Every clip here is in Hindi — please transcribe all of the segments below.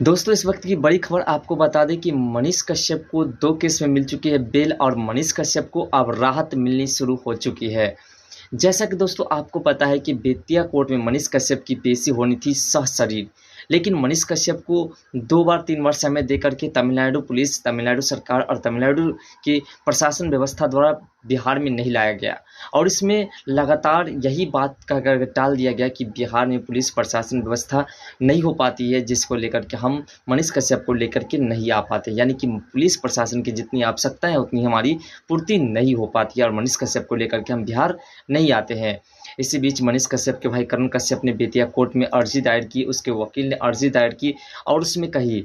दोस्तों इस वक्त की बड़ी खबर आपको बता दें कि मनीष कश्यप को 2 केस में मिल चुकी है बेल और मनीष कश्यप को अब राहत मिलनी शुरू हो चुकी है। जैसा कि दोस्तों आपको पता है कि बेतिया कोर्ट में मनीष कश्यप की पेशी होनी थी सशरीर, लेकिन मनीष कश्यप को 2 बार 3 बार समय देकर के तमिलनाडु पुलिस, तमिलनाडु सरकार और तमिलनाडु की प्रशासन व्यवस्था द्वारा बिहार में नहीं लाया गया। और इसमें लगातार यही बात कह कर टाल दिया गया कि बिहार में पुलिस प्रशासन व्यवस्था नहीं हो पाती है, जिसको लेकर के हम मनीष कश्यप को लेकर के नहीं आ पाते, यानी कि पुलिस प्रशासन की जितनी आवश्यकता है उतनी हमारी पूर्ति नहीं हो पाती है और मनीष कश्यप को लेकर के हम बिहार नहीं आते हैं। इसी बीच मनीष कश्यप के भाई करण कश्यप ने बेतिया कोर्ट में अर्जी दायर की, उसके वकील ने अर्जी दायर की और उसमें कही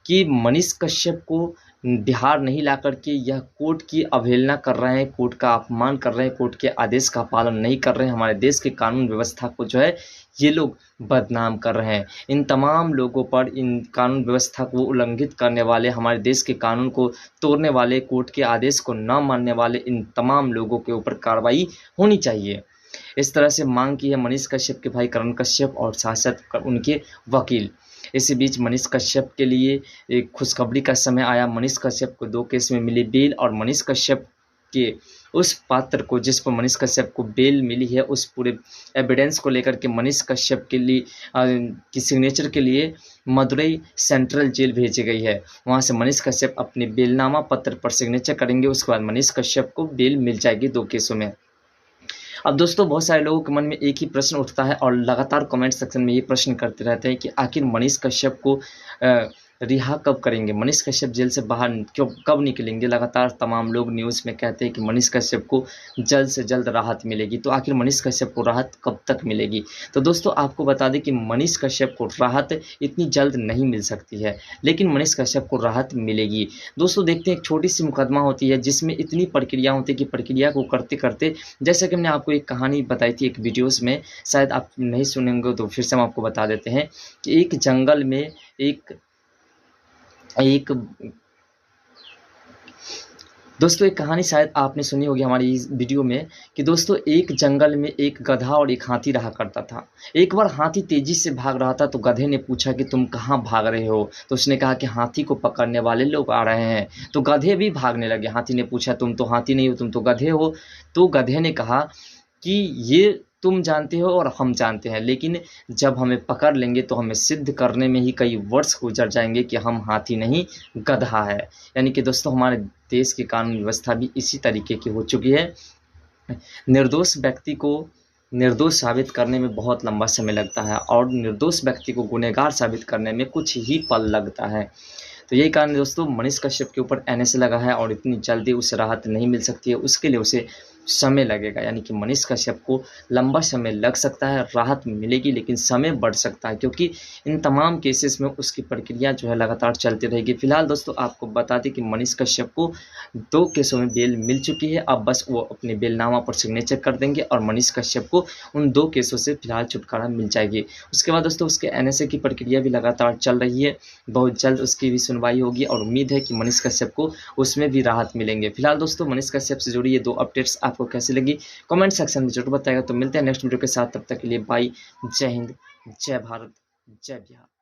कि मनीष कश्यप को बिहार नहीं ला करके यह कोर्ट की अवहेलना कर रहे हैं, कोर्ट का अपमान कर रहे हैं, कोर्ट के आदेश का पालन नहीं कर रहे हैं, हमारे देश के कानून व्यवस्था को जो है ये लोग बदनाम कर रहे हैं। इन तमाम लोगों पर, इन कानून व्यवस्था को उल्लंघित करने वाले, हमारे देश के कानून को तोड़ने वाले, कोर्ट के आदेश को न मानने वाले इन तमाम लोगों के ऊपर कार्रवाई होनी चाहिए। इस तरह से मांग की है मनीष कश्यप के भाई करण कश्यप और साथ साथ उनके वकील। इसी बीच मनीष कश्यप के लिए एक खुशखबरी का समय आया। मनीष कश्यप को 2 केस में मिली बेल और मनीष कश्यप के उस पात्र को, जिस पर मनीष कश्यप को बेल मिली है, उस पूरे एविडेंस को लेकर के मनीष कश्यप के लिए की सिग्नेचर के लिए मदुरई सेंट्रल जेल भेजी गई है। वहां से मनीष कश्यप अपने बेलनामा पत्र पर सिग्नेचर करेंगे, उसके बाद मनीष कश्यप को बेल मिल जाएगी 2 केसों में। अब दोस्तों बहुत सारे लोगों के मन में एक ही प्रश्न उठता है और लगातार कमेंट सेक्शन में ये प्रश्न करते रहते हैं कि आखिर मनीष कश्यप को रिहा कब करेंगे, मनीष कश्यप जेल से बाहर क्यों कब निकलेंगे। लगातार तमाम लोग न्यूज़ में कहते हैं कि मनीष कश्यप को जल्द से जल्द राहत मिलेगी, तो आखिर मनीष कश्यप को राहत कब तक मिलेगी। तो दोस्तों आपको बता दें कि मनीष कश्यप को राहत इतनी जल्द नहीं मिल सकती है, लेकिन मनीष कश्यप को राहत मिलेगी। दोस्तों देखते हैं, एक छोटी सी मुकदमा होती है जिसमें इतनी प्रक्रिया होती है कि प्रक्रिया को करते करते, जैसे कि हमने आपको एक कहानी बताई थी एक वीडियोज़ में, शायद आप नहीं सुनेंगे तो फिर से हम आपको बता देते हैं कि एक जंगल में एक दोस्तों एक कहानी शायद आपने सुनी होगी हमारी इस वीडियो में कि दोस्तों एक जंगल में एक गधा और एक हाथी रहा करता था। एक बार हाथी तेजी से भाग रहा था तो गधे ने पूछा कि तुम कहाँ भाग रहे हो, तो उसने कहा कि हाथी को पकड़ने वाले लोग आ रहे हैं। तो गधे भी भागने लगे। हाथी ने पूछा तुम तो हाथी नहीं हो, तुम तो गधे हो। तो गधे ने कहा कि ये तुम जानते हो और हम जानते हैं, लेकिन जब हमें पकड़ लेंगे तो हमें सिद्ध करने में ही कई वर्ष गुजर जाएंगे कि हम हाथी नहीं गधा है। यानी कि दोस्तों हमारे देश की कानून व्यवस्था भी इसी तरीके की हो चुकी है। निर्दोष व्यक्ति को निर्दोष साबित करने में बहुत लंबा समय लगता है और निर्दोष व्यक्ति को गुनहगार साबित करने में कुछ ही पल लगता है। तो यही कारण दोस्तों मनीष कश्यप के ऊपर एनएसए लगा है और इतनी जल्दी उसे राहत नहीं मिल सकती है, उसके लिए उसे समय लगेगा। यानी कि मनीष कश्यप को लंबा समय लग सकता है, राहत मिलेगी लेकिन समय बढ़ सकता है, क्योंकि इन तमाम केसेस में उसकी प्रक्रिया जो है लगातार चलती रहेगी। फिलहाल दोस्तों आपको बता दें कि मनीष कश्यप को 2 केसों में बेल मिल चुकी है। अब बस वो अपने बेलनामा पर सिग्नेचर कर देंगे और मनीष कश्यप को उन 2 केसों से फिलहाल छुटकारा मिल जाएगी। उसके बाद दोस्तों उसके एनएसए की प्रक्रिया भी लगातार चल रही है, बहुत जल्द उसकी भी सुनवाई होगी और उम्मीद है कि मनीष कश्यप को उसमें भी राहत मिलेंगे। फिलहाल दोस्तों मनीष कश्यप से जुड़ी ये 2 अपडेट्स आपको कैसी लगी कमेंट सेक्शन में जरूर बताएगा। तो मिलते हैं नेक्स्ट वीडियो के साथ, तब तक के लिए बाय, जय हिंद, जय भारत, जय बिहार।